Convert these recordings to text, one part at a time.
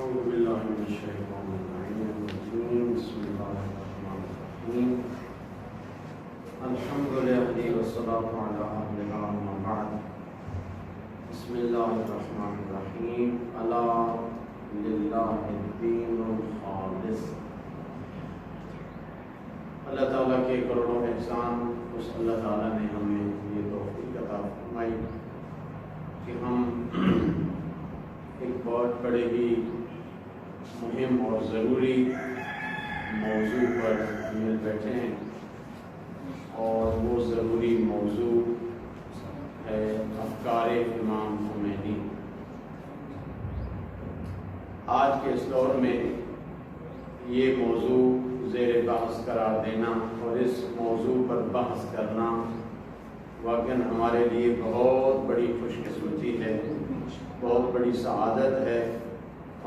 أعوذ بالله من الشيطان الرجيم بسم الله الرحمن الرحيم الحمد لله والصلاة على أهلها أما بعد بسم الله الرحمن الرحيم ألا لله الدين الخالص اللہ تعالیٰ کے کروڑوں احسان اس اللہ تعالیٰ نے ہمیں یہ توفیق عطا فرمائی کہ ہم ایک بہت بڑے ہی مہم اور ضروری موضوع پر مل بیٹھے ہیں، اور وہ ضروری موضوع ہے افکار امام خمینی۔ آج کے اس دور میں یہ موضوع زیر بحث قرار دینا اور اس موضوع پر بحث کرنا واقعاً ہمارے لیے بہت بڑی خوش قسمتی ہے، بہت بڑی سعادت ہے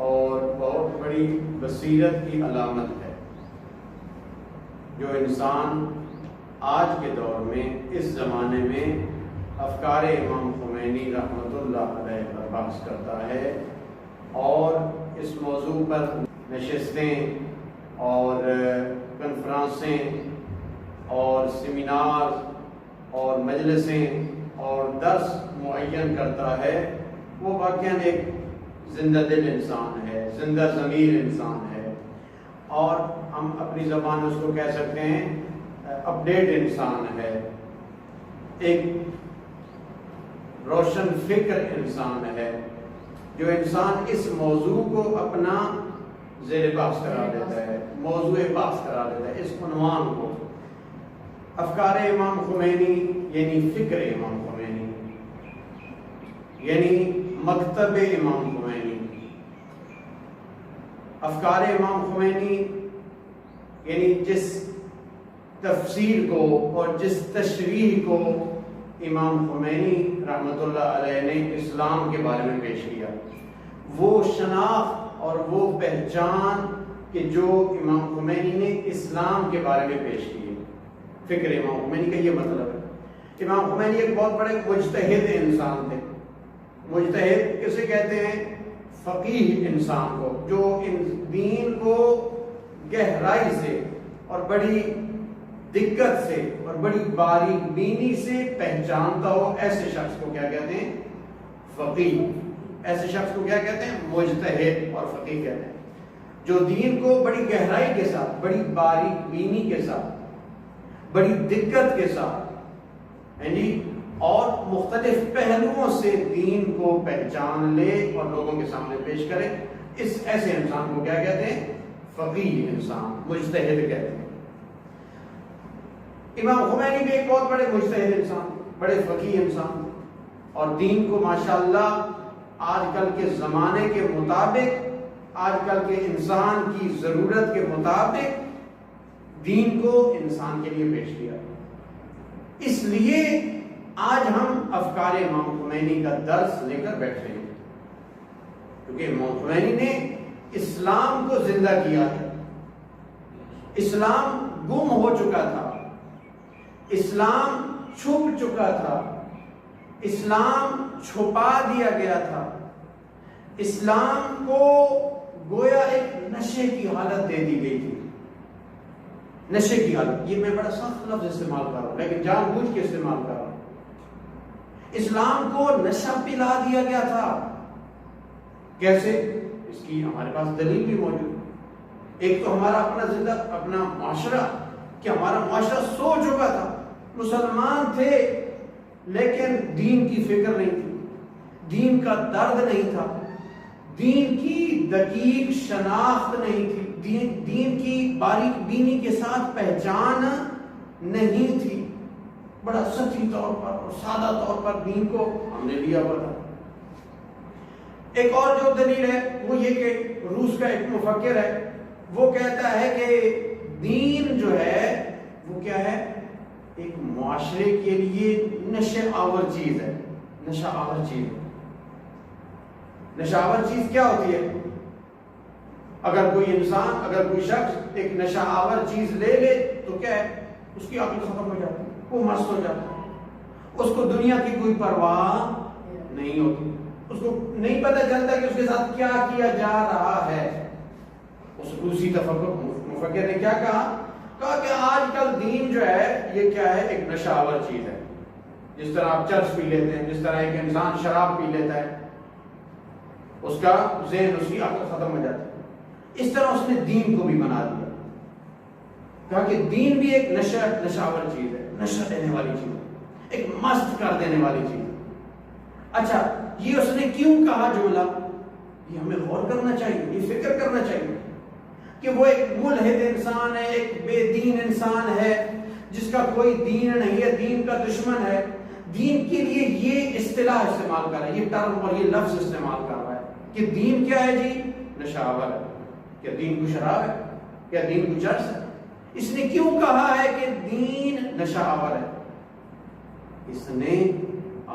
اور بہت بڑی بصیرت کی علامت ہے۔ جو انسان آج کے دور میں اس زمانے میں افکار امام خمینی رحمۃ اللہ علیہ پر بحث کرتا ہے اور اس موضوع پر نشستیں اور کنفرانسیں اور سیمینار اور مجلسیں اور درس معین کرتا ہے، وہ واقعاً ایک زندہ دل انسان ہے، زندہ ضمیر انسان ہے، اور ہم اپنی زبان میں اس کو کہہ سکتے ہیں اپڈیٹ انسان ہے، ایک روشن فکر انسان ہے، جو انسان اس موضوع کو اپنا زیر بحث قرار دیتا ہے، موضوع بحث قرار دیتا ہے، اس عنوان کو افکار امام خمینی یعنی فکر امام خمینی یعنی مکتب امام خمینی، افکار امام خمینی یعنی جس تفسیر کو اور جس تشریح کو امام خمینی رحمۃ اللہ علیہ نے اسلام کے بارے میں پیش کیا، وہ شناخت اور وہ پہچان کہ جو امام خمینی نے اسلام کے بارے میں پیش کی ہے۔ فکر امام خمینی کا یہ مطلب ہے۔ امام خمینی ایک بہت بڑے مجتہد انسان تھے۔ مجتہد کسے کہتے ہیں؟ فقیہ انسان کو، جو دین کو گہرائی سے اور بڑی دقت سے اور بڑی باریک بینی سے پہچانتا ہو، ایسے شخص کو کیا کہتے ہیں؟ فقیہ۔ ایسے شخص کو کیا کہتے ہیں؟ مجتہد اور فقیہ کہتے ہیں، جو دین کو بڑی گہرائی کے ساتھ، بڑی باریک بینی کے ساتھ، بڑی دقت کے ساتھ اور مختلف پہلوؤں سے دین کو پہچان لے اور لوگوں کے سامنے پیش کرے، اس ایسے انسان کو کیا کہتے ہیں؟ فقیہ انسان، مجتہد کہتے ہیں۔ امام خمینی بھی ایک بہت بڑے مجتہد انسان، بڑے فقیہ انسان، اور دین کو ماشاءاللہ آج کل کے زمانے کے مطابق، آج کل کے انسان کی ضرورت کے مطابق دین کو انسان کے لیے پیش کیا۔ اس لیے آج ہم افکار امام خمینی کا درس لے کر بیٹھے ہیں، کیونکہ امام خمینی نے اسلام کو زندہ کیا ہے۔ اسلام گم ہو چکا تھا، اسلام چھپ چکا تھا، اسلام چھپا دیا گیا تھا، اسلام کو گویا ایک نشے کی حالت دے دی گئی تھی۔ نشے کی حالت، یہ میں بڑا سخت لفظ استعمال کر رہا ہوں لیکن جان بوجھ کے استعمال کر رہا ہوں۔ اسلام کو نشہ پلا دیا گیا تھا۔ کیسے؟ اس کی ہمارے پاس دلیل بھی موجود ہے۔ ایک تو ہمارا اپنا معاشرہ، کہ ہمارا معاشرہ سو چکا تھا، مسلمان تھے لیکن دین کی فکر نہیں تھی، دین کا درد نہیں تھا، دین کی دقیق شناخت نہیں تھی، دین کی باریک بینی کے ساتھ پہچان نہیں تھی، بڑا سطحی طور پر اور سادہ طور پر دین کو ہم نے لیا ہوا تھا۔ ایک اور جو دلیل ہے وہ یہ کہ روس کا ایک مفکر ہے، وہ کہتا ہے کہ دین جو ہے وہ کیا ہے؟ ایک معاشرے کے لیے نشہ آور چیز ہے، نشہ آور چیز ہے۔ نشہ آور چیز کیا ہوتی ہے؟ اگر کوئی انسان، اگر کوئی شخص ایک نشہ آور چیز لے لے تو کیا ہے؟ اس کی عقل ختم ہو جاتی ہے، وہ مست ہو جاتا ہے، اس کو دنیا کی کوئی پرواہ نہیں ہوتی۔ اس کو نہیں پتہ چلتا کہ اس کے ساتھ کیا کیا جا رہا ہے. اس روسی مفکر نے کیا کہا کہ آج کل دین جو ہے یہ کیا ہے، ایک نشہ آور چیز ہے. جس طرح آپ چرس پی لیتے ہیں، جس طرح ایک انسان شراب پی لیتا ہے، اس کا ذہن، اس کی عقل ختم ہو جاتی ہے، اس طرح اس نے دین کو بھی بنا دیا. کہا کہ دین بھی ایک نشاور چیز ہے، نشہ دینے والی چیز ہے، ایک مست کر دینے والی چیز ہے. اچھا، یہ اس نے کیوں کہا جملہ؟ یہ ہمیں غور کرنا چاہیے، یہ فکر کرنا چاہیے کہ وہ ایک ملحد انسان ہے، ایک بے دین انسان ہے، جس کا کوئی دین نہیں ہے، دین کا دشمن ہے. دین کے لیے یہ اصطلاح استعمال کر رہا ہے، یہ ٹرم اور یہ لفظ استعمال کر رہا ہے کہ دین کیا ہے جی؟ نشہ آور ہے. کیا دین کو شراب ہے؟ کیا دین کو چرس ہے؟ اس نے کیوں کہا ہے کہ دین نشہ آور ہے؟ اس نے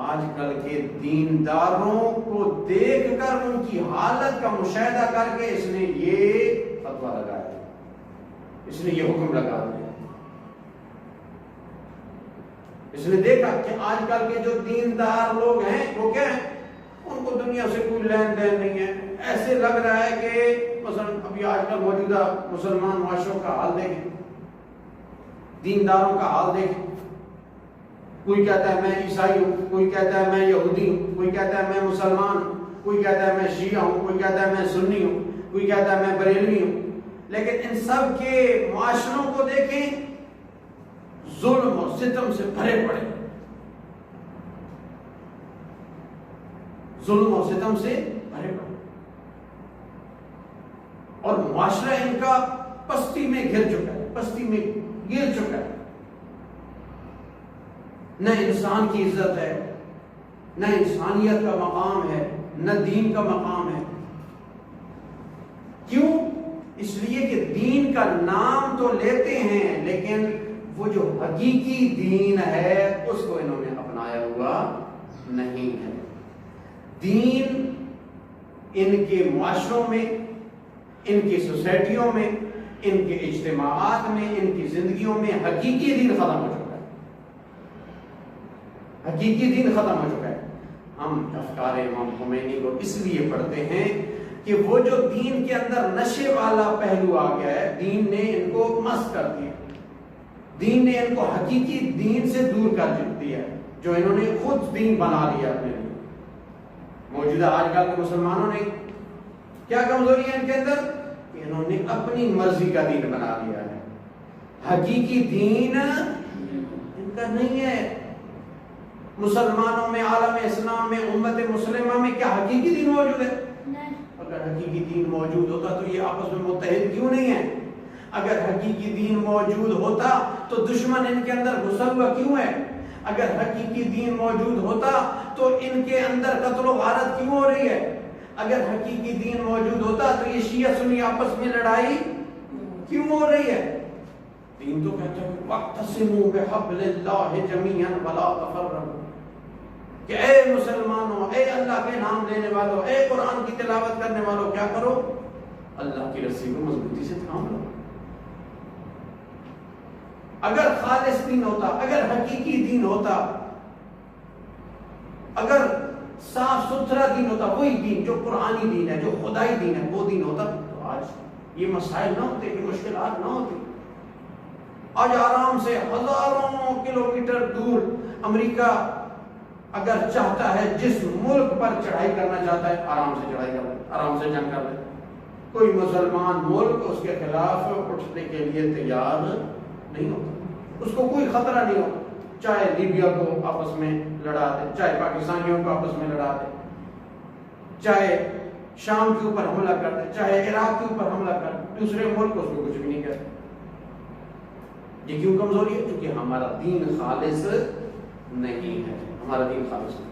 آج کل کے دینداروں کو دیکھ کر ان کی حالت کا مشاہدہ کر کے اس نے یہ فتویٰ لگایا، اس نے یہ حکم لگا دیا. اس نے دیکھا کہ آج کل کے جو دیندار لوگ ہیں وہ کیا ہیں، ان کو دنیا سے کوئی لین دین نہیں ہے. ایسے لگ رہا ہے کہ مثلا ابھی آج کل موجودہ مسلمان معاشروں کا حال دیکھیں، دینداروں کا حال دیکھیں. کوئی کہتا ہے میں عیسائی ہوں، کوئی کہتا ہے میں یہودی ہوں، کوئی کہتا ہے میں مسلمان ہوں، کوئی کہتا ہے میں شیعہ ہوں، کوئی کہتا ہے میں سنی ہوں، کوئی کہتا ہے میں بریلوی ہوں. لیکن ان سب کے معاشروں کو دیکھیں، ظلم اور ستم سے بھرے پڑے، ظلم اور ستم سے بھرے پڑے، اور معاشرہ ان کا پستی میں گر چکا ہے، پستی میں گر چکا ہے. نہ انسان کی عزت ہے، نہ انسانیت کا مقام ہے، نہ دین کا مقام ہے. کیوں؟ اس لیے کہ دین کا نام تو لیتے ہیں لیکن وہ جو حقیقی دین ہے اس کو انہوں نے اپنایا ہوا نہیں ہے. دین ان کے معاشروں میں، ان کی سوسائٹیوں میں، ان کے اجتماعات میں، ان کی زندگیوں میں حقیقی دین ختم ہو چکا ہے. حقیقی دین ختم ہو چکا ہے. ہم افکار امام خمینی کو اس لیے پڑھتے ہیں کہ وہ جو دین کے اندر نشے والا پہلو آ گیا ہے، دین نے ان کو مست کر دیا، دین نے ان کو حقیقی دین سے دور کر دیا، جو انہوں نے خود دین بنا لیا اپنے لیے. موجودہ آج کل کے مسلمانوں نے کیا کمزوری ہے ان کے اندر؟ کہ انہوں نے اپنی مرضی کا دین بنا لیا ہے. حقیقی دین ان کا نہیں ہے. مسلمانوں میں، عالم اسلام میں، امت مسلمہ میں کیا حقیقی دین موجود ہے؟ اگر حقیقی دین موجود ہوتا تو یہ آپس میں متحد کیوں نہیں ہے؟ اگر حقیقی دین موجود ہوتا تو دشمن ان کے اندر گھسا ہوا کیوں ہے؟ اگر حقیقی دین موجود ہوتا تو ان کے اندر قتل و غارت کیوں ہو رہی ہے؟ اگر حقیقی دین موجود ہوتا تو یہ شیعہ سنی آپس میں لڑائی کیوں ہو رہی ہے؟ دین تو کہتا ہے وَاعْتَصِمُوا بِحَبْلِ اللَّهِ جَمِيعًا وَلَا تَفَرَّقُوا، کہ اے مسلمانوں، اے اللہ کے نام لینے والوں، اے قرآن کی تلاوت کرنے والوں، کیا کرو؟ اللہ کی رسی کو مضبوطی سے تھام لو. اگر خالص دین ہوتا، اگر حقیقی دین ہوتا، اگر صاف ستھرا دین ہوتا، وہی دین جو قرآنی دین ہے، جو خدائی دین ہے، وہ دین ہوتا تو آج یہ مسائل نہ ہوتے، یہ مشکلات نہ ہوتی. آج آرام سے ہزاروں کلومیٹر دور امریکہ اگر چاہتا ہے، جس ملک پر چڑھائی کرنا چاہتا ہے، آرام سے چڑھائی کر لے، آرام سے جنگ کر لے. کوئی مسلمان ملک اس کے خلاف اٹھنے کے لیے تیار نہیں ہوتا، اس کو کوئی خطرہ نہیں ہوتا. چاہے لیبیا کو آپس میں لڑا دے، چاہے پاکستانیوں کو آپس میں لڑا دے، چاہے شام کے اوپر حملہ کر دے، چاہے عراق کے اوپر حملہ کر دے، دوسرے ملک اس کو کچھ بھی نہیں کہتے. یہ کیوں کمزوری ہے؟ کیونکہ ہمارا دین خالص نہیں ہے، ہمارا دین خالص نہیں.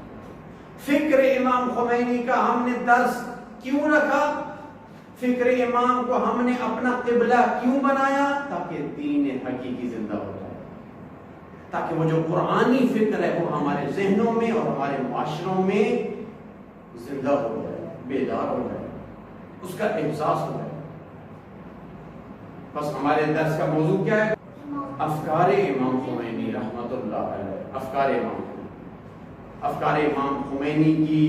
فکر امام خمینی کا ہم نے درس کیوں رکھا؟ فکر امام کو ہم نے اپنا قبلہ کیوں بنایا؟ تاکہ دین حقیقی زندہ ہو جائے، تاکہ وہ جو قرآنی فکر ہے وہ ہمارے ذہنوں میں اور ہمارے معاشروں میں زندہ ہو جائے، بیدار ہو جائے، اس کا احساس ہو جائے. بس ہمارے درس کا موضوع کیا ہے؟ افکار امام خمینی رحمت اللہ علیہ. افکار امام خمینی کی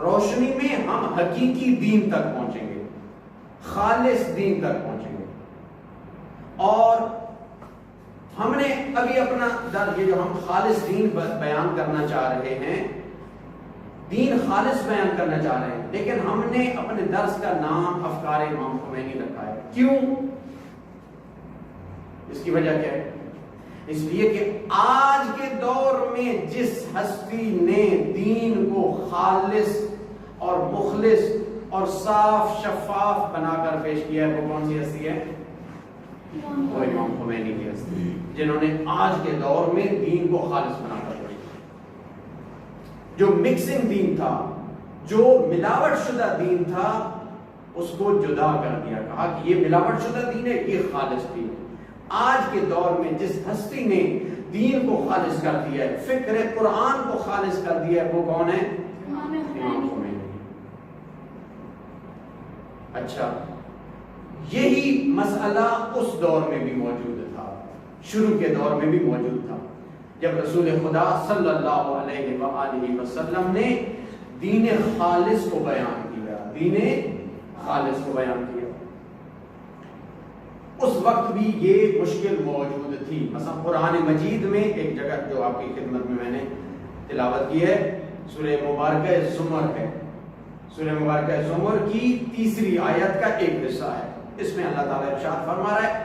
روشنی میں ہم حقیقی دین تک پہنچیں گے، خالص دین تک پہنچیں گے. اور ہم نے ابھی اپنا یہ جو ہم خالص دین بیان کرنا چاہ رہے ہیں، دین خالص بیان کرنا چاہ رہے ہیں، لیکن ہم نے اپنے درس کا نام افکار امام خمینی رکھا ہے. کیوں؟ اس کی وجہ کیا ہے؟ اس لیے کہ آج کے دور میں جس ہستی نے دین کو خالص اور مخلص اور صاف شفاف بنا کر پیش کیا ہے، وہ کون سی ہستی ہے؟ وہ امام خمینی کی ہستی، جنہوں نے آج کے دور میں دین کو خالص بنا کر پیش کیا. جو مکسنگ دین تھا، جو ملاوٹ شدہ دین تھا، اس کو جدا کر دیا، کہا کہ یہ ملاوٹ شدہ دین ہے، یہ خالص دین ہے. آج کے دور میں جس ہستی نے دین کو خالص کر دیا ہے، فکر قرآن کو خالص کر دیا ہے، وہ کون ہے؟ امام خمینی. اچھا، یہی مسئلہ اس دور میں بھی موجود تھا، شروع کے دور میں بھی موجود تھا، جب رسول خدا صلی اللہ علیہ وآلہ وسلم نے دین خالص کو بیان کیا، دین خالص کو بیان کیا. اس وقت بھی یہ مشکل موجود تھی. مثلا قرآن مجید میں ایک جگہ جو آپ کی خدمت میں نے تلاوت کی ہے، سورہ مبارکہ زمر ہے. سورہ مبارکہ زمر کی 3 آیت کا ایک حصہ ہے. اس میں اللہ تعالیٰ ارشاد فرما رہا ہے،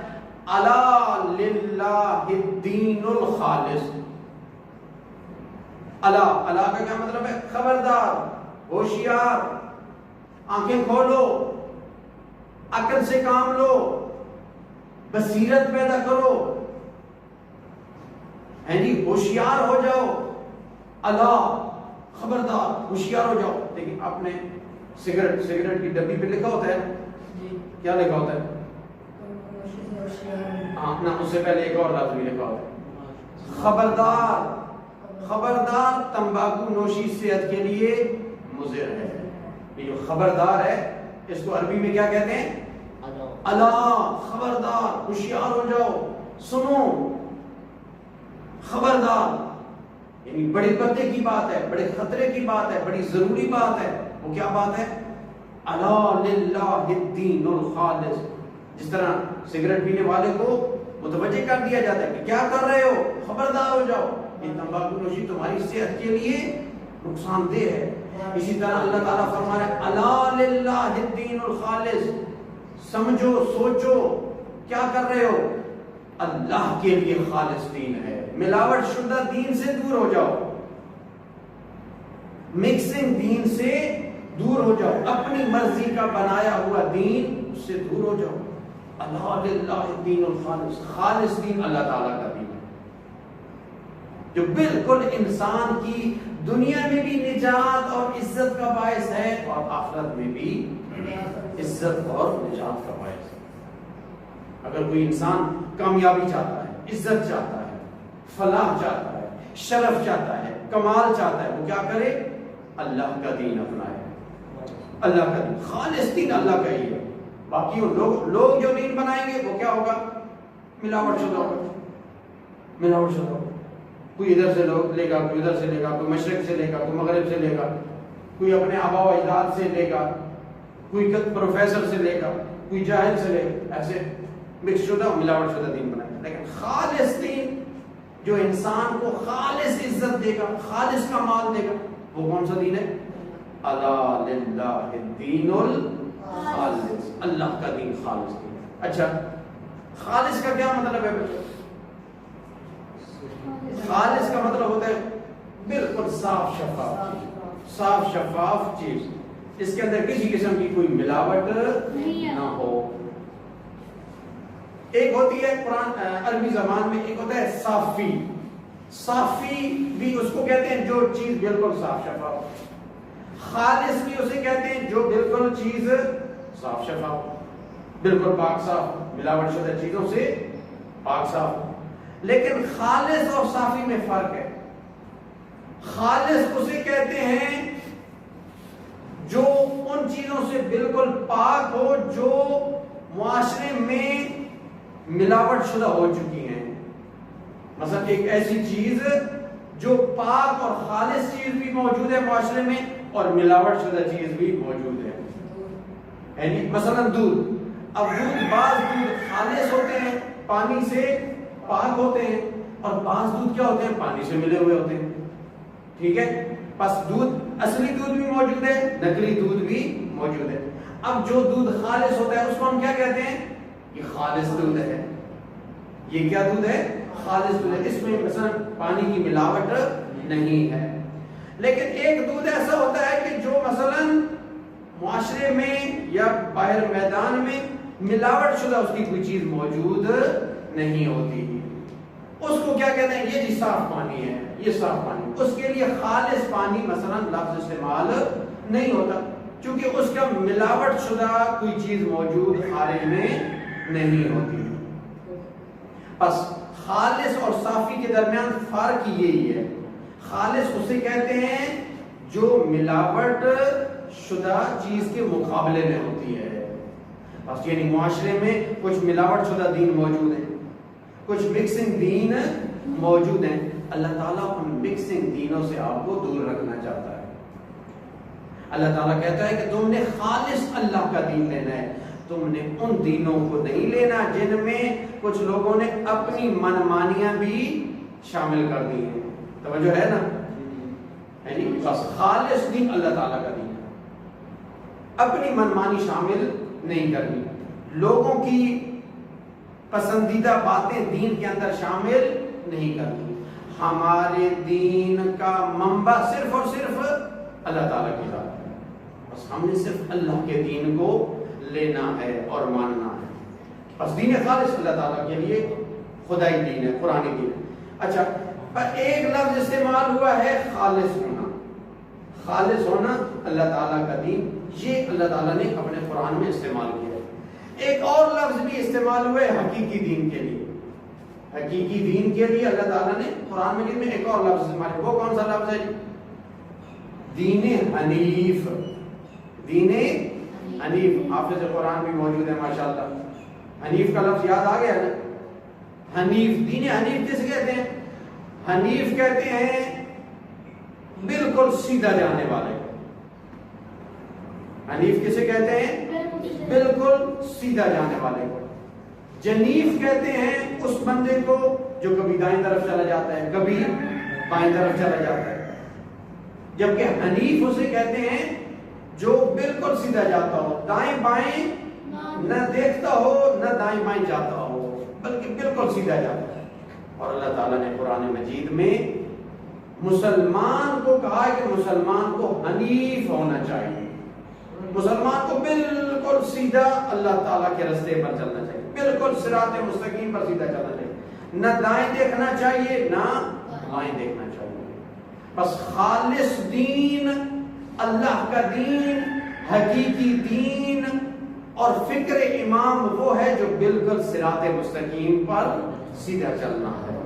الا للہ الدین الخالص. الا کا کیا مطلب ہے؟ خبردار، ہوشیار، آنکھیں کھولو، عقل سے کام لو، بصیرت پیدا کرو، جی ہوشیار ہو جاؤ. اللہ، خبردار، ہوشیار ہو جاؤ. لیکن آپ نے سگریٹ کی ڈبی پہ لکھا ہوتا ہے، کیا لکھا ہوتا ہے؟ ہاں نا، اس سے پہلے ایک اور لفظ بھی لکھا ہوتا ہے، خبردار. خبردار، تمباکو نوشی صحت کے لیے مضر ہے. یہ جو خبردار ہے، اس کو عربی میں کیا کہتے ہیں؟ اللہ، خبردار، ہوشیار ہو جاؤ، سنو، خبردار. یعنی بڑے پتے کی بات ہے، بڑے خطرے کی بات ہے، بڑی ضروری بات ہے. وہ کیا بات ہے؟ الا للہ الدین الخالص. جس طرح سگریٹ پینے والے کو متوجہ کر دیا جاتا ہے کہ کیا کر رہے ہو، خبردار ہو جاؤ، یہ تمباکو نوشی تمہاری صحت کے لیے نقصان دہ ہے. اسی طرح اللہ تعالیٰ فرما رہا ہے، الا للہ الدین الخالص. سمجھو، سوچو، کیا کر رہے ہو؟ اللہ کے لیے خالص دین ہے. ملاوٹ شدہ دین سے دور ہو جاؤ، مکسنگ دین سے دور ہو جاؤ، اپنی مرضی کا بنایا ہوا دین، اس سے دور ہو جاؤ. اللہ للہ الدین الخالص. خالص دین اللہ تعالیٰ کا دین ہے، جو بالکل انسان کی دنیا میں بھی نجات اور عزت کا باعث ہے، اور آخرت میں بھی عزت اور نجات کا باعث ہے. اگر کوئی انسان کامیابی چاہتا ہے، عزت چاہتا ہے، فلاح چاہتا ہے، شرف چاہتا ہے، کمال چاہتا ہے، وہ کیا کرے؟ اللہ کا دین اپنائے. اللہ کا دین، خالص دین اللہ کا ہی ہے. باقی لوگ جو دین بنائیں گے وہ کیا ہوگا؟ ملاوٹ شدہ ہوگا، ملاوٹ شدہ ہوگا. کوئی ادھر سے لے گا، کوئی ادھر سے لے گا، کوئی مشرق سے لے گا، کوئی مغرب سے لے گا، کوئی اپنے آبا و اجداد سے لے گا، کوئی پروفیسر سے لے گا، کوئی جاہل سے لے گا. ایسے مکس شدہ ملاوٹ شدہ دین بنائے گا. لیکن خالص دین جو انسان کو خالص عزت دے گا، خالص کا مال دے گا، وہ کون سا دین ہے؟ الا للہ الدین الخالص. اللہ کا دین خالص دین. اچھا، خالص کا کیا مطلب ہے بچوں؟ خالص کا مطلب ہوتا ہے بالکل صاف شفاف چیز، صاف شفاف چیز، اس کے اندر کسی قسم کی کوئی ملاوٹ نہ ہو. ایک ہوتی ہے قرآن عربی زبان میں، ایک ہوتا ہے صافی. صافی بھی اس کو کہتے ہیں جو چیز بالکل صاف شفاف. خالص بھی اسے کہتے ہیں جو بالکل چیز صاف شفاف، بالکل پاک صاف، ملاوٹ شدہ چیزوں سے پاک صاف. لیکن خالص اور صافی میں فرق ہے. خالص اسے کہتے ہیں جو ان چیزوں سے بالکل پاک ہو جو معاشرے میں ملاوٹ شدہ ہو چکی ہیں. مثلا ایک ایسی چیز جو پاک اور خالص چیز بھی موجود ہے معاشرے میں، اور ملاوٹ شدہ چیز بھی موجود ہے. یعنی مثلا دودھ، اب بعض دودھ خالص ہوتے ہیں، پانی سے پاک ہوتے ہیں، اور بعض دودھ کیا ہوتے ہیں، پانی سے ملے ہوئے ہوتے ہیں. ٹھیک ہے، بس دودھ اصلی دودھ بھی موجود ہے، نقلی دودھ بھی موجود ہے. اب جو دودھ خالص ہوتا ہے اس کو ہم کیا کہتے ہیں، یہ خالص دودھ ہے. یہ کیا دودھ ہے، خالص دودھ ہے، اس میں مثلا پانی کی ملاوٹ نہیں ہے. لیکن ایک دودھ ایسا ہوتا ہے کہ جو مثلا معاشرے میں یا باہر میدان میں ملاوٹ شدہ اس کی کوئی چیز موجود نہیں ہوتی. اس کو کیا کہتے ہیں، یہ جی صاف پانی ہے، یہ صاف پانی. اس کے لیے خالص پانی مثلا لفظ استعمال نہیں ہوتا، چونکہ اس کا ملاوٹ شدہ کوئی چیز موجود خارج میں نہیں ہوتی. بس خالص اور صافی کے درمیان فرق یہی ہے. خالص اسے کہتے ہیں جو ملاوٹ شدہ چیز کے مقابلے میں ہوتی ہے. بس یعنی معاشرے میں کچھ ملاوٹ شدہ دین موجود ہیں، کچھ مکسنگ دین موجود ہیں. اللہ تعالیٰ ان مکسنگ دینوں سے آپ کو دور رکھنا چاہتا ہے. اللہ تعالیٰ کہتا ہے کہ تم نے خالص اللہ کا دین لینا ہے، تم نے ان دینوں کو نہیں لینا جن میں کچھ لوگوں نے اپنی منمانیاں بھی شامل کر دی ہیں. توجہ ہے نا، یعنی بس خالص دین اللہ تعالیٰ کا دین ہے، اپنی منمانی شامل نہیں کرنی، لوگوں کی پسندیدہ باتیں دین کے اندر شامل نہیں کرنی. ہمارے دین کا منبع صرف اور صرف اللہ تعالیٰ کی ذات ہے. بس ہم نے صرف اللہ کے دین کو لینا ہے اور ماننا ہے. بس دین خالص اللہ تعالیٰ کے لیے خدائی دین ہے، قرآنی دین ہے. اچھا، پر ایک لفظ استعمال ہوا ہے خالص ہونا. خالص ہونا اللہ تعالیٰ کا دین، یہ اللہ تعالیٰ نے اپنے قرآن میں استعمال کیا ہے. ایک اور لفظ بھی استعمال ہوا ہے حقیقی دین کے لیے. حقیقی دین کے لیے اللہ تعالیٰ نے قرآن مجید میں ایک اور لفظ استعمال کیا. وہ کون سا لفظ ہے؟ دین حنیف. دین حنیف، حافظ قرآن بھی موجود ہے ماشاءاللہ. حنیف کا لفظ یاد آ گیا نا. حنیف، دین حنیف کس کہتے ہیں؟ حنیف کہتے ہیں بالکل سیدھا جانے والے. حنیف کسے کہتے ہیں؟ بالکل سیدھا جانے والے کو. جنیف کہتے ہیں اس بندے کو جو کبھی دائیں طرف چلا جاتا ہے، کبھی بائیں طرف چلا جاتا ہے. جبکہ حنیف اسے کہتے ہیں جو بالکل سیدھا جاتا ہو، دائیں بائیں نہ دیکھتا ہو نہ دائیں بائیں جاتا ہو، بلکہ بالکل سیدھا جاتا ہے. اور اللہ تعالیٰ نے قرآن مجید میں مسلمان کو کہا ہے کہ مسلمان کو حنیف ہونا چاہیے. مسلمان کو بالکل سیدھا اللہ تعالیٰ کے راستے پر چلنا چاہیے، بالکل صراط مستقیم پر سیدھا چلنا چاہیے. نہ دائیں دیکھنا چاہیے نہ بائیں دیکھنا چاہیے. بس خالص دین، اللہ کا دین، حقیقی دین اور فکر امام وہ ہے جو بالکل صراط مستقیم پر سیدھا چلنا ہے،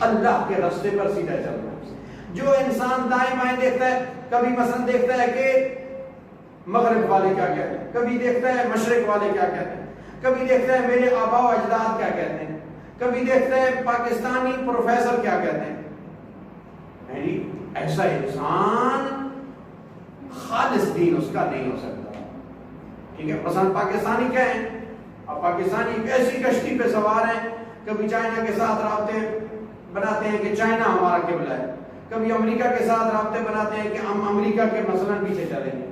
اللہ کے راستے پر سیدھا چلنا ہے. جو انسان دائیں بائیں دیکھتا ہے، کبھی مثلا دیکھتا ہے کہ مغرب والے کیا کہتے ہیں، کبھی دیکھتا ہے مشرق والے کیا کہتے ہیں، کبھی دیکھتا ہے میرے آبا و اجداد کیا کہتے ہیں، کبھی دیکھتا ہے پاکستانی پروفیسر کیا کہتے ہیں. یعنی ایسا انسان خالص دین اس کا نہیں ہو سکتا. ٹھیک ہے، مثلا پاکستانی کیا ہیں؟ اب پاکستانی ایسی کشتی پہ سوار ہیں، کبھی چائنا کے ساتھ رابطے بناتے ہیں کہ چائنا ہمارا قبلہ ہے، کبھی امریکہ کے ساتھ رابطے بناتے ہیں کہ ہم امریکہ کے مثلا پیچھے چلیں گے.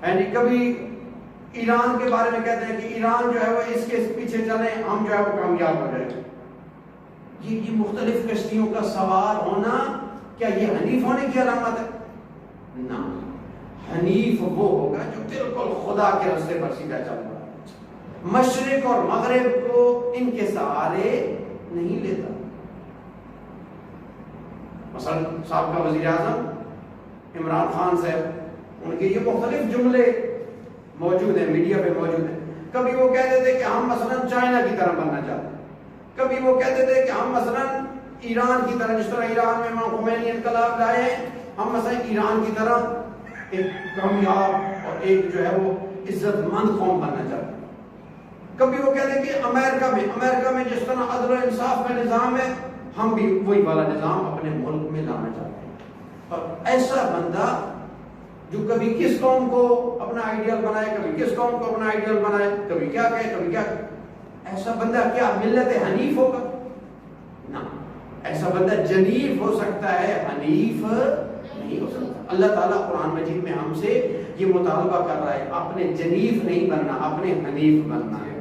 یعنی کبھی ایران کے بارے میں کہتے ہیں کہ ایران جو ہے وہ اس کے پیچھے چلیں، ہم جو ہے وہ کامیاب ہو جائیں. یہ مختلف کشتیوں کا سوار ہونا کیا یہ حنیف ہونے کی علامت ہے؟ نہ. حنیف وہ ہوگا جو بالکل خدا کے راستے پر سیدھا چل رہا ہے، مشرق اور مغرب کو ان کے سہارے نہیں لیتا. مثلا سابقہ وزیر اعظم عمران خان صاحب، ان کے یہ مختلف جملے موجود ہیں، میڈیا پہ موجود ہیں. کبھی وہ کہتے تھے کہ ہم مثلا چائنا کی طرح بننا چاہتے ہیں، کبھی وہ کہتے تھے کہ ہم مثلا ایران کی طرح، جس طرح ایران میں امام خمینی انقلاب لائے ہیں، ہم مثلا ایران کی طرح ایک کامیاب اور ایک جو ہے وہ عزت مند قوم بننا چاہتے ہیں. کبھی وہ کہتے ہیں کہ امریکہ میں جس طرح عدل و انصاف کا نظام ہے، ہم بھی وہی والا نظام اپنے ملک میں لانا چاہتے ہیں. اور ایسا بندہ جو کبھی کس قوم کو اپنا آئیڈیل بنائے، کبھی کس قوم کو اپنا آئیڈیل بنائے، کبھی کیا کہے کبھی کیا کہے. ایسا بندہ کیا ملت حنیف ہوگا؟ نہ، ایسا بندہ جنیف ہو سکتا ہے، حنیف نہیں ہو سکتا. اللہ تعالیٰ قرآن مجید میں ہم سے یہ مطالبہ کر رہا ہے، اپنے جنیف نہیں بننا، اپنے حنیف بننا ہے،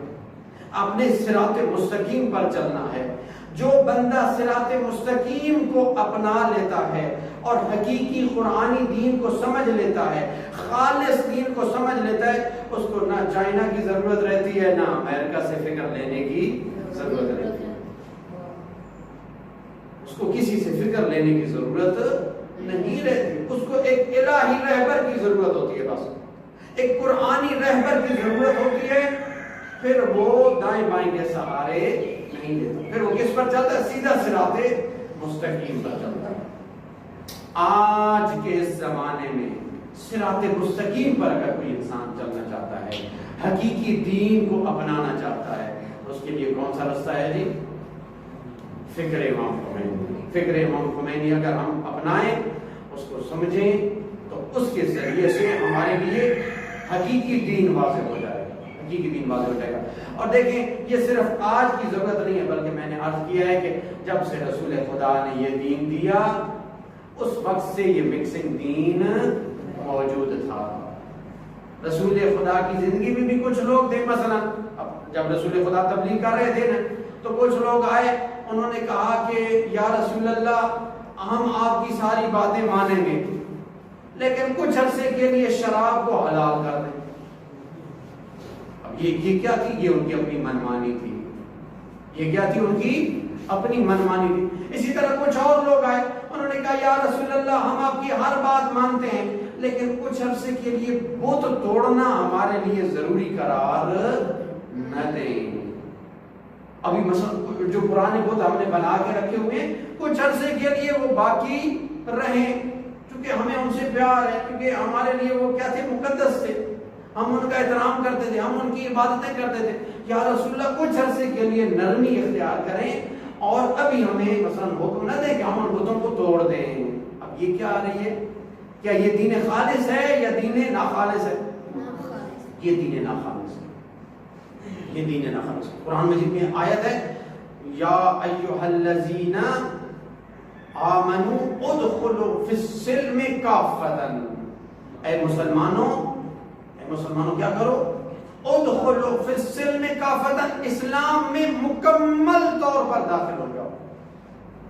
اپنے صراط مستقیم پر چلنا ہے. جو بندہ صراط مستقیم کو اپنا لیتا ہے اور حقیقی قرآنی دین کو سمجھ لیتا ہے، خالص دین کو سمجھ لیتا ہے، اس کو نہ چائنا کی ضرورت رہتی ہے، نہ امریکہ سے فکر لینے کی ضرورت رہتی ہے. اس کو کسی سے فکر لینے کی ضرورت نہیں رہتی. اس کو ایک الہی رہبر کی ضرورت ہوتی ہے، بس ایک قرآنی رہبر کی ضرورت ہوتی ہے. پھر وہ دائیں بائیں کے سہارے نہیں دیتا، پھر وہ کس پر چلتا ہے؟ سیدھا صراط مستقیم پر چلتا ہے. آج کے اس زمانے میں صراط مستقیم پر اگر کوئی انسان چلنا چاہتا ہے، حقیقی دین کو اپنانا چاہتا ہے، اس کے لیے کون سا رستہ ہے جی؟ فکر امام خمینی. فکر امام خمینی اگر ہم اپنائیں، اس کو سمجھیں، تو اس کے ذریعے سے ہمارے لیے حقیقی دین واضح ہو جائے گا، حقیقی دین واضح ہو جائے گا. اور دیکھیں، یہ صرف آج کی ضرورت نہیں ہے، بلکہ میں نے عرض کیا ہے کہ جب سے رسول خدا نے یہ دین دیا، اس وقت سے یہ مکسنگ دین موجود تھا. رسول خدا کی زندگی میں بھی کچھ لوگ تھے، مثلا جب رسول خدا تبلیغ کر رہے تھے نا، تو کچھ لوگ آئے، انہوں نے کہا کہ یا رسول اللہ، ہم آپ کی ساری باتیں مانیں گے، لیکن کچھ عرصے کے لیے شراب کو حلال کر دیں. اب یہ کیا تھی؟ یہ ان کی اپنی منمانی تھی. یہ کیا تھی؟ ان کی اپنی منمانی تھی. اسی طرح کچھ اور لوگ آئے، انہوں نے کہا یا رسول اللہ، ہم آپ کی ہر بات مانتے ہیں، لیکن کچھ عرصے کے لیے بت توڑنا ہمارے لیے ضروری قرار نہ دیں. ابھی مثلا جو پرانے بت ہم نے بنا کے رکھے ہوئے ہیں، کچھ عرصے کے لیے وہ باقی رہیں، کیونکہ ہمیں ان سے پیار ہے، کیونکہ ہمارے لیے وہ کیا تھے؟ مقدس تھے، ہم ان کا احترام کرتے تھے، ہم ان کی عبادتیں کرتے تھے. یا رسول اللہ، کچھ عرصے کے لیے نرمی اختیار کریں اور ابھی ہمیں مثلا حکم نہ دیں کہ ہم ان بتوں کو توڑ دیں. اب یہ کیا آ رہی ہے؟ کیا یہ دین خالص ہے یا دین ناخالص ہے؟ یہ دین ناخالص ہے. یہ دین ناخالص ہے. قرآن مجید میں آیت ہے، یا ایھا الذین آمنوا ادخلوا فی السلم کافۃ. اے مسلمانوں کیا کرو؟ ادخلوا فی السلم کافۃ، اسلام میں مکمل طور پر داخل ہو جاؤ.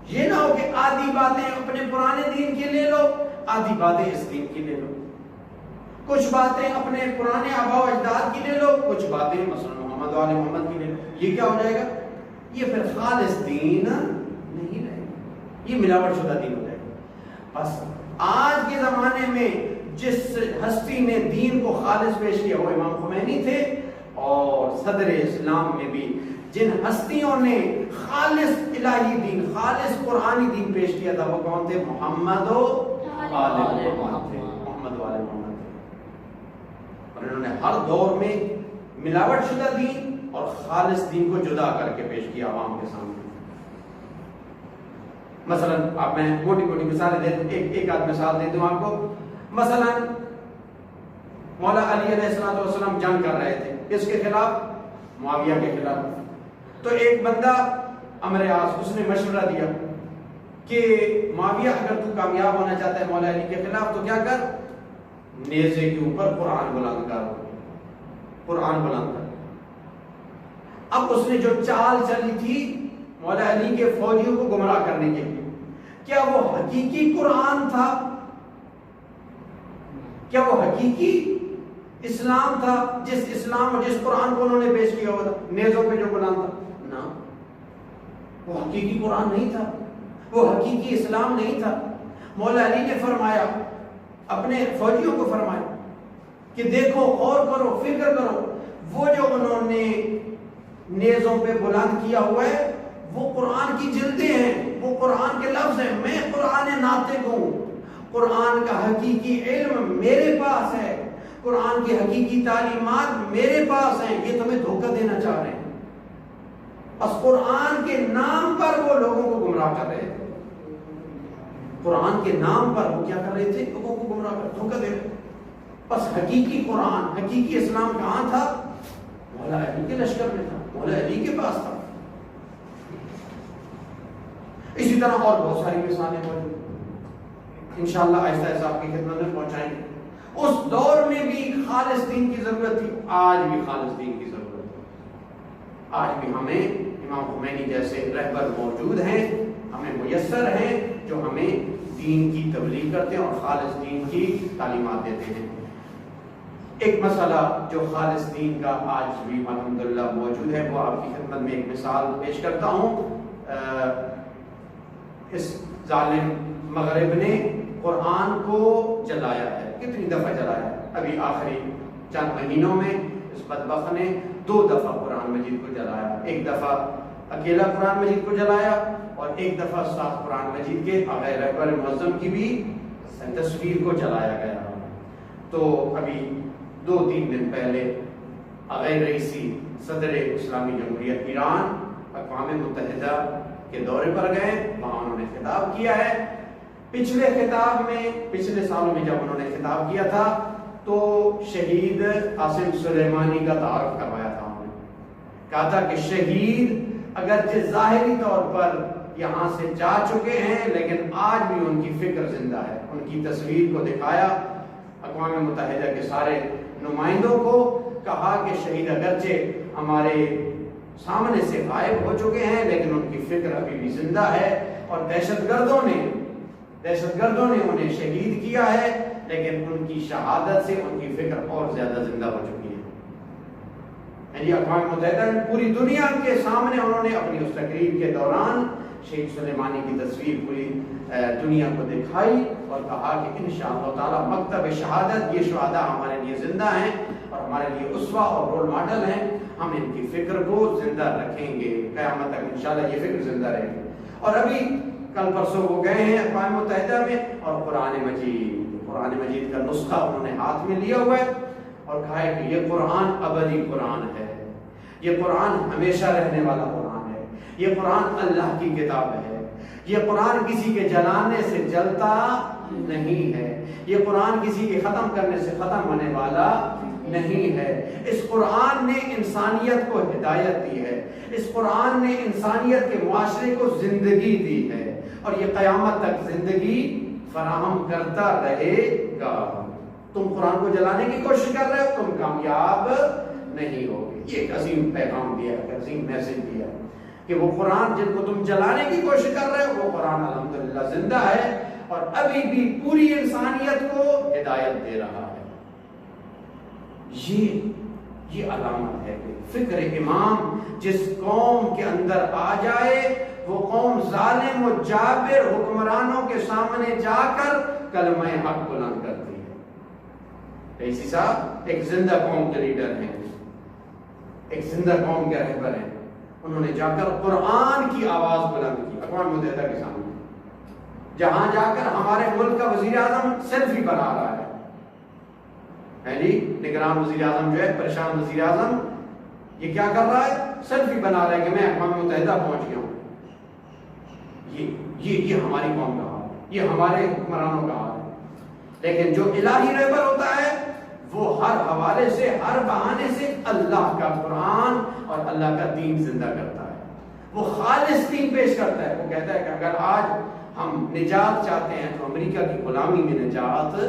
یہ نہ ہو کہ آدھی باتیں اپنے پرانے دین کی لے لو، آدھی باتیں اس دین کی لے لو، کچھ باتیں اپنے پرانے آباء و اجداد کی لے لو، کچھ باتیں مثلا محمد والے محمد کی لے لو. یہ کیا ہو جائے گا؟ یہ پھر خالص دین نہیں رہے گا، یہ ملاوٹ شدہ دین ہو جائے گا. بس آج کے زمانے میں جس ہستی نے دین کو خالص پیش کیا وہ امام خمینی تھے، اور صدر اسلام میں بھی جن ہستیوں نے خالص الہی دین، خالص قرآنی دین پیش کیا تھا، وہ کون تھے؟ محمد والے محمد تھے، محمد والے محمد تھے. اور انہوں نے ہر دور میں ملاوٹ شدہ دین اور خالص دین کو جدا کر کے پیش کیا عوام کے سامنے. مثلا اب میں موٹی موٹی مثالیں دے دوں، ایک آدھ مثال دے دوں آپ کو. مثلا مولا علی علیہ السلام جنگ کر رہے تھے، اس کے خلاف؟ معاویہ کے خلاف. تو ایک بندہ عمرو عاص، اس نے مشورہ دیا کہ معاویہ، اگر تو کامیاب ہونا چاہتا ہے مولا علی کے خلاف، تو کیا کر؟ نیزے کے اوپر قرآن بلند کر، قرآن بلند کر. اب اس نے جو چال چلی تھی مولا علی کے فوجیوں کو گمراہ کرنے کے لیے، کیا وہ حقیقی قرآن تھا؟ کیا وہ حقیقی اسلام تھا؟ جس اسلام اور جس قرآن کو انہوں نے پیش کیا ہوا تھا نیزوں پہ جو بلند تھا؟ نہ، وہ حقیقی قرآن نہیں تھا، وہ حقیقی اسلام نہیں تھا. مولا علی نے فرمایا، اپنے فوجیوں کو فرمایا کہ دیکھو، غور کرو، فکر کرو، وہ جو انہوں نے نیزوں پہ بلند کیا ہوا ہے وہ قرآن کی جلدیں ہیں، وہ قرآن کے لفظ ہیں. میں قرآن ناطق ہوں، قرآن کا حقیقی علم میرے پاس ہے، قرآن کی حقیقی تعلیمات میرے پاس ہیں. یہ تمہیں دھوکہ دینا چاہ رہے ہیں. بس قرآن کے نام پر وہ لوگوں کو گمراہ کر رہے تھے، قرآن کے نام پر وہ کیا کر رہے تھے؟ لوگوں کو گمراہ کر، دھوکہ دے رہے تھے. بس حقیقی قرآن، حقیقی اسلام کہاں تھا؟ مولا علی کے لشکر میں تھا، مولا علی کے پاس تھا۔ اسی طرح اور بہت ساری مثالیں موجود ہیں، انشاءاللہ آہستہ آہستہ آپ کی خدمت میں پہنچائیں گے۔ اس دور میں بھی خالص دین کی ضرورت تھی، آج بھی خالص دین کی ضرورت ہے۔ آج بھی ہمیں امام خمینی جیسے رہبر موجود ہیں، ہمیں میسر ہیں، جو ہمیں دین کی تبلیغ کرتے ہیں اور خالص دین کی تعلیمات دیتے ہیں۔ ایک مسئلہ جو خالص دین کا آج بھی الحمدللہ موجود ہے، وہ آپ کی خدمت میں ایک مثال پیش کرتا ہوں۔ اس ظالم مغرب نے قرآن کو جلایا ہے، کتنی دفعہ جلایا ہے؟ ابھی آخری چند مہینوں میں اس بدبخت نے 2 دفعہ قرآن مجید کو جلایا۔ ایک دفعہ اکیلا قرآن مجید کو جلایا اور ایک دفعہ ساتھ قرآن مجید کے غیر رہبر معظم کی بھی تصویر کو جلایا گیا۔ تو ابھی 2-3 دن پہلے غیر رئیسی صدر اسلامی جمہوریہ ایران اقوام متحدہ کے دورے پر گئے، وہاں انہوں نے خطاب کیا ہے۔ پچھلے خطاب میں، پچھلے سالوں میں جب انہوں نے خطاب کیا تھا تو شہید قاسم سلیمانی کا تعارف کروایا تھا۔ انہوں نے کہا تھا کہ شہید اگرچہ ظاہری طور پر یہاں سے جا چکے ہیں لیکن آج بھی ان کی فکر زندہ ہے۔ ان کی تصویر کو دکھایا اقوام متحدہ کے سارے نمائندوں کو، کہا کہ شہید اگرچہ ہمارے سامنے سے غائب ہو چکے ہیں لیکن ان کی فکر ابھی بھی زندہ ہے، اور دہشت گردوں نے انہیں شہید کیا ہے لیکن ان کی شہادت سے ان کی فکر اور زیادہ زندہ ہو چکی ہے۔ اقوام متحدہ پوری دنیا کے سامنے انہوں نے اپنی اس تقریب کے دوران شہید سلیمانی کی تصویر پوری دنیا کو دکھائی اور کہا کہ انشاءاللہ تعالی مکتب شہادت، یہ شہداء ہمارے لیے زندہ ہیں اور ہمارے لیے اسوہ اور رول ماڈل ہیں، ہم ان کی فکر کو زندہ رکھیں گے، قیامت تک انشاءاللہ یہ فکر زندہ رہے گی۔ اور ابھی کل پرسوں وہ گئے ہیں اقوام متحدہ میں اور قرآن مجید کا نسخہ انہوں نے ہاتھ میں لیا ہوا ہے اور کہا ہے کہ یہ قرآن ابدی قرآن ہے، یہ قرآن ہمیشہ رہنے والا قرآن ہے، یہ قرآن اللہ کی کتاب ہے، یہ قرآن کسی کے جلانے سے جلتا نہیں ہے، یہ قرآن کسی کے ختم کرنے سے ختم ہونے والا نہیں ہے۔ اس قرآن نے انسانیت کو ہدایت دی ہے، اس قرآن نے انسانیت کے معاشرے کو زندگی دی ہے اور یہ قیامت تک زندگی فراہم کرتا رہے گا۔ تم قرآن کو جلانے کی کوشش کر رہے ہو، تم کامیاب نہیں ہوگے۔ یہ ایک عظیم پیغام دیا، ایک عظیم میسج دیا کہ وہ قرآن جن کو تم جلانے کی کوشش کر رہے ہو وہ قرآن الحمدللہ زندہ ہے اور ابھی بھی پوری انسانیت کو ہدایت دے رہا ہے۔ یہ علامت ہے کہ فکر امام جس قوم کے اندر آ جائے وہ قوم ظالم و جابر حکمرانوں کے سامنے جا کر کلمہ حق بلند کرتی ہے۔ رئیسی صاحب ایک زندہ قوم کے لیڈر ہیں، ایک زندہ قوم کے رہبر ہیں، انہوں نے جا کر قرآن کی آواز بلند کی اقوام متحدہ کے سامنے، جہاں جا کر ہمارے ملک کا وزیر اعظم سیلفی بنا رہا ہے جی، نگران وزیر اعظم جو ہے، پریشان وزیر اعظم، یہ کیا کر رہا ہے؟ سیلفی بنا رہا ہے کہ میں اقوام متحدہ پہنچ گیا ہوں۔ یہ ہماری قوم کا حال ہے، یہ ہمارے حکمرانوں کا حال ہے۔ لیکن جو الہی رہبر ہوتا ہے وہ ہر حوالے سے، ہر بہانے سے اللہ کا قرآن اور اللہ کا دین زندہ کرتا ہے، وہ خالص دین پیش کرتا ہے۔ وہ کہتا ہے کہ اگر آج ہم نجات چاہتے ہیں تو امریکہ کی غلامی میں نجات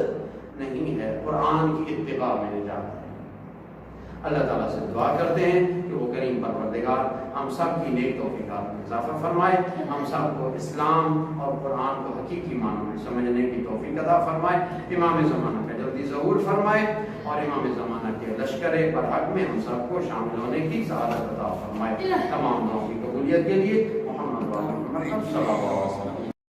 نہیں ہے، قرآن کی اتباع میں نجات ہے۔ اللہ تعالیٰ سے دعا کرتے ہیں کہ وہ کریم پروردگار ہم سب کی نیک توفیقات میں اضافہ فرمائے، ہم سب کو اسلام اور قرآن کو حقیقی معنوں میں سمجھنے کی توفیق عطا فرمائے، امام زمانہ کا جلدی ظہور فرمائے اور امام زمانہ کے لشکر برحق میں ہم سب کو شامل ہونے کی سعادت عطا فرمائے۔ تمام دعاؤں کی قبولیت کے لیے محمد صلی اللہ علیہ وسلم